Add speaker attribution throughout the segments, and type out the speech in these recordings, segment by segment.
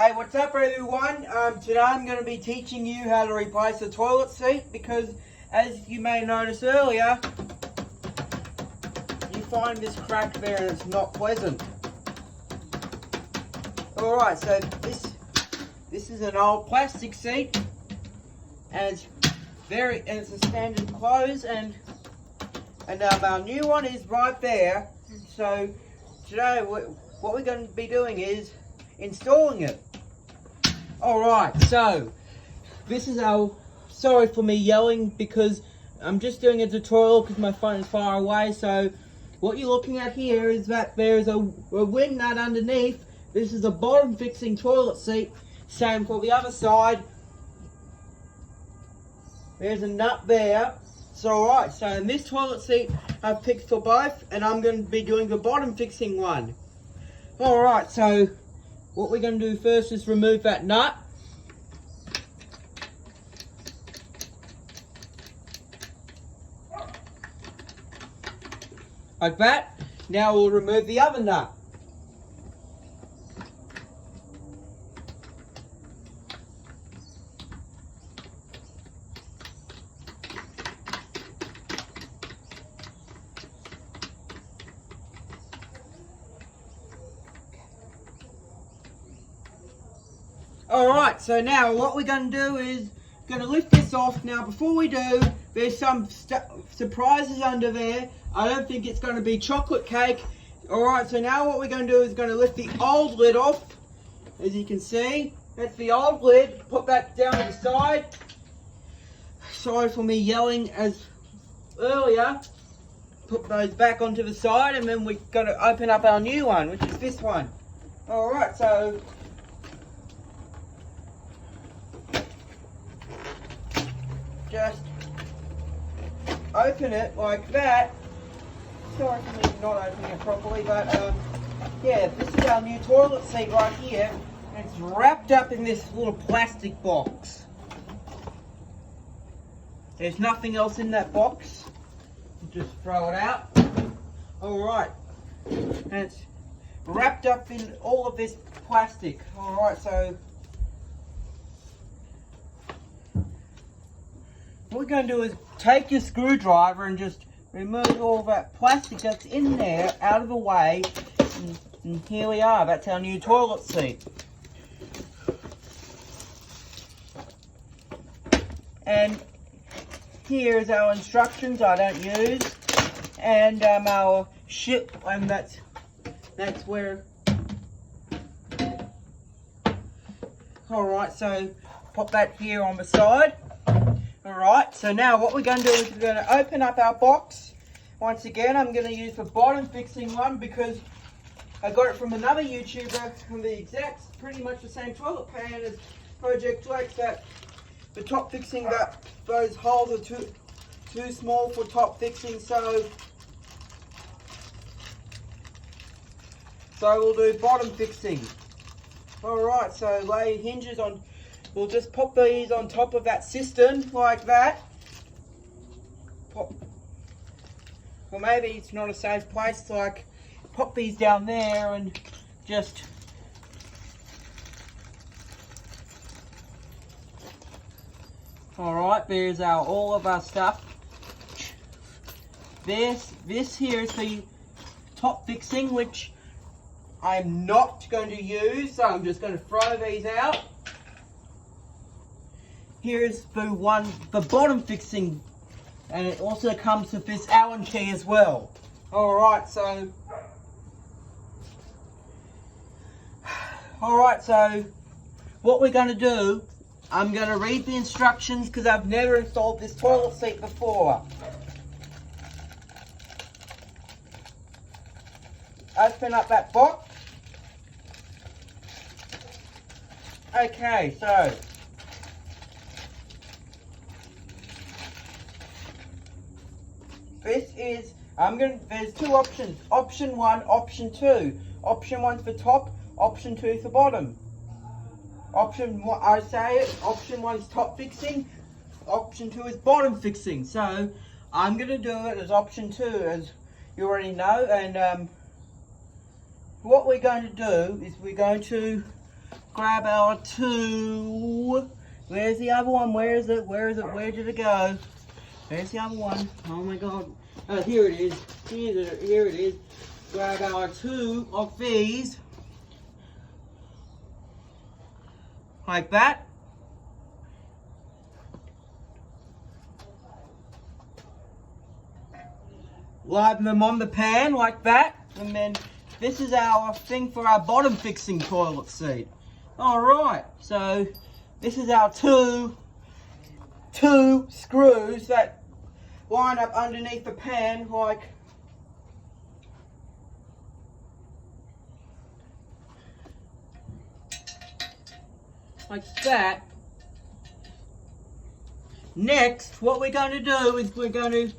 Speaker 1: Hey, what's up everyone? Today I'm going to be teaching you how to replace the toilet seat because, as you may notice earlier, you find this crack there and it's not pleasant. Alright, so this is an old plastic seat and it's a standard close and our new one is right there. So today what we're going to be doing is installing it. Alright, so this is sorry for me yelling because I'm just doing a tutorial because my phone is far away. So what you're looking at here is that there's a wing nut underneath. This is a bottom fixing toilet seat. Same for the other side. There's a nut there. So alright, so in this toilet seat I've picked for both and I'm going to be doing the bottom fixing one. Alright, so what we're going to do first is remove that nut. Like that. Now we'll remove the other nut. Alright, so now what we're going to do is going to lift this off. Now before we do, there's some surprises under there. I don't think it's going to be chocolate cake. Alright, so now what we're going to do is going to lift the old lid off. As you can see, that's the old lid. Put that down to the side. Sorry for me yelling as earlier. Put those back onto the side and then we're going to open up our new one, which is this one. Alright, so just open it like that. Sorry for me not opening it properly, but yeah, this is our new toilet seat right here. And it's wrapped up in this little plastic box. There's nothing else in that box. Just throw it out. Alright. And it's wrapped up in all of this plastic. Alright, so what we're going to do is take your screwdriver and just remove all that plastic that's in there out of the way. And here we are. That's our new toilet seat. And here's our instructions I don't use. And our ship, and that's where. Alright, so pop that here on the side. Alright, so now what we're going to do is we're going to open up our box. Once again, I'm going to use the bottom fixing one because I got it from another YouTuber from the exact, pretty much the same toilet pan as Project Flex. That the top fixing, that those holes are too small for top fixing, so we'll do bottom fixing. Alright, so lay hinges on. We'll just pop these on top of that cistern like that. Pop. Well, maybe it's not a safe place, like pop these down there and just alright, there's all of our stuff. This here is the top fixing, which I'm not going to use, so I'm just going to throw these out. Here's the bottom fixing, and it also comes with this Allen key as well. Alright, so what we're going to do, I'm going to read the instructions because I've never installed this toilet seat before. Open up that box. Okay, so this is, there's two options. Option 1, option 2. Option 1's for top, option 2 for bottom. Option 1, I say it, option 1 is top fixing, option 2 is bottom fixing. So I'm going to do it as option 2, as you already know. And what we're going to do is we're going to grab our two. Where's the other one? Where is it? Where is it? Where did it go? Where's the other one? Oh my god. Oh, here it is. Here it is. Grab our two of these. Like that. Lighten them on the pan like that. And then this is our thing for our bottom fixing toilet seat. Alright, so this is our two screws that line up underneath the pan like that. Next, what we're going to do is we're going to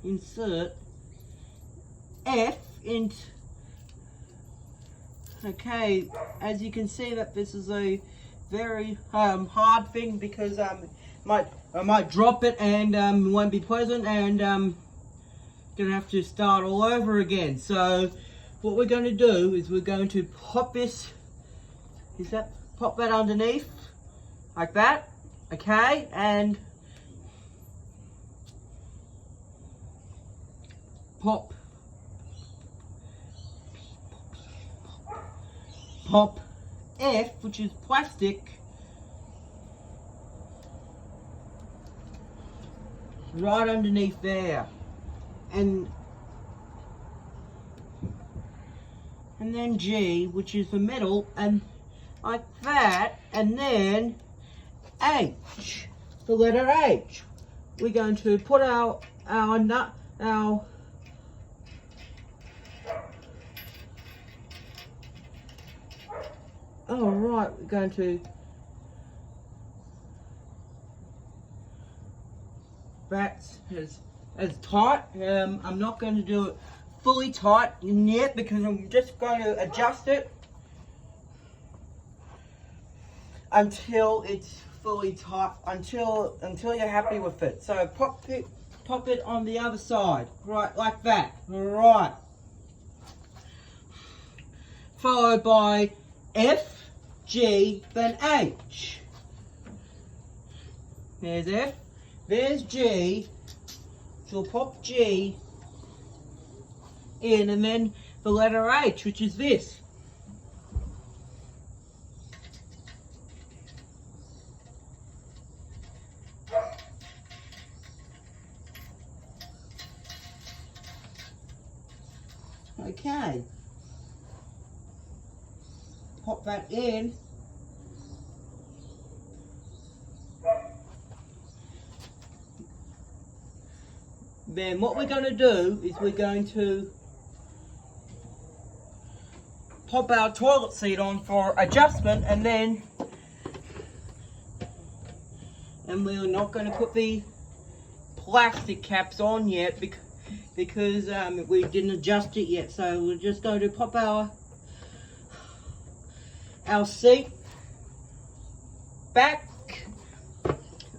Speaker 1: insert F into, okay, as you can see that this is a very hard thing because I might drop it and it won't be pleasant and gonna have to start all over again. So what we're going to do is we're going to pop this, pop that underneath like that, okay, and pop F, which is plastic, right underneath there, and then G, which is the metal, and like that, and then H, the letter H. We're going to put our alright, we're going to that's as tight. I'm not going to do it fully tight yet because I'm just going to adjust it until it's fully tight, until you're happy with it. So pop it on the other side, right, like that. Alright. Followed by F, G, then H. There's F, there's G. So we'll pop G in, and then the letter H, which is this. Okay. Pop that in. Then what we're going to do is we're going to pop our toilet seat on for adjustment, and we're not going to put the plastic caps on yet because we didn't adjust it yet. So we're just going to pop our seat back.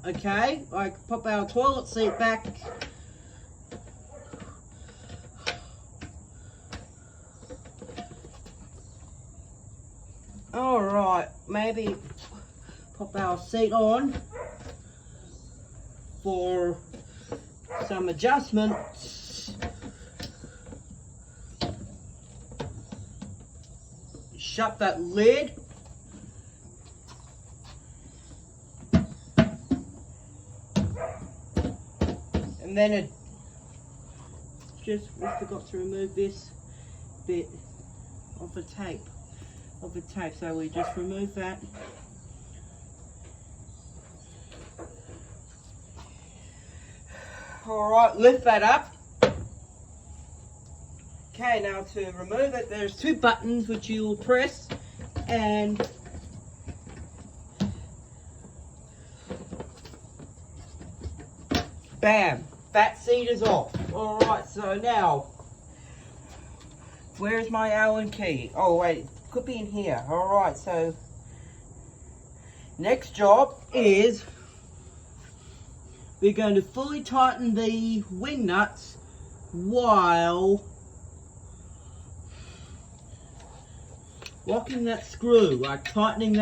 Speaker 1: Okay, like pop our toilet seat back. Alright, maybe pop our seat on for some adjustments. Shut that lid. And then we forgot to remove this bit of the tape. So we just remove that. Alright, lift that up. Okay, now to remove it, there's two buttons which you'll press, and bam, that seat is off. Alright, so now, where's my Allen key? Oh wait, could be in here. Alright, so next job is we're going to fully tighten the wing nuts while locking that screw, like tightening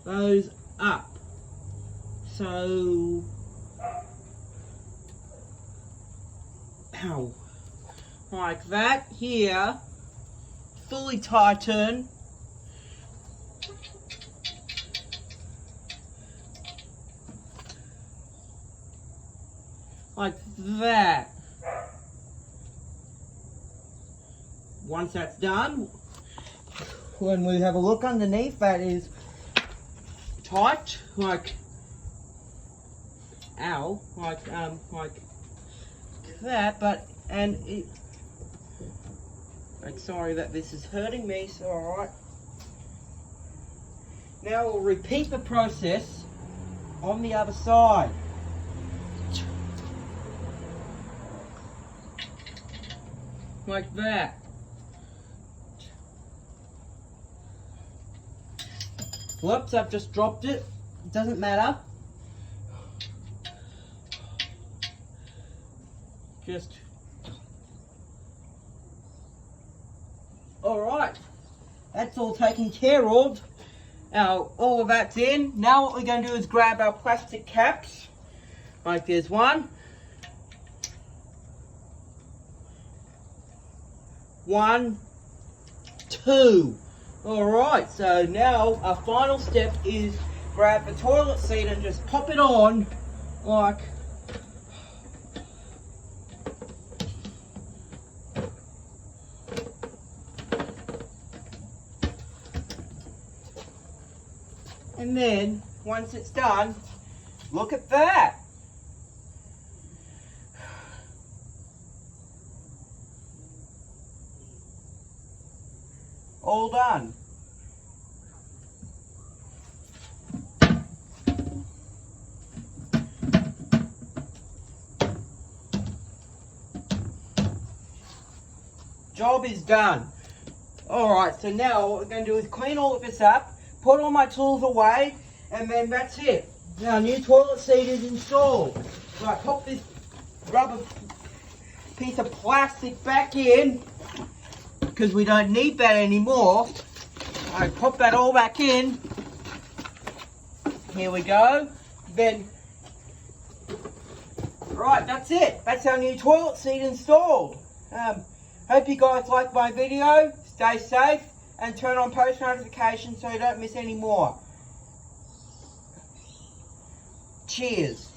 Speaker 1: those up. So, ow, like that here, fully tighten. Like that. Once that's done, when we have a look underneath, that is tight, like, ow, like that, and it, I'm sorry that this is hurting me, so alright. Now we'll repeat the process on the other side. Like that. Whoops, I've just dropped it. It doesn't matter. Just. Alright. That's all taken care of. Now, all of that's in. Now what we're going to do is grab our plastic caps. Like there's one. 1, 2. Alright, so now our final step is grab the toilet seat and just pop it on like and then once it's done, look at that. All done. Job is done. Alright, so now what we're going to do is clean all of this up, put all my tools away, and then that's it. Now, new toilet seat is installed. So I pop this rubber piece of plastic back in, because we don't need that anymore. I pop that all back in. Here we go. Then, right, that's it. That's our new toilet seat installed. Hope you guys liked my video. Stay safe and turn on post notifications so you don't miss any more. Cheers.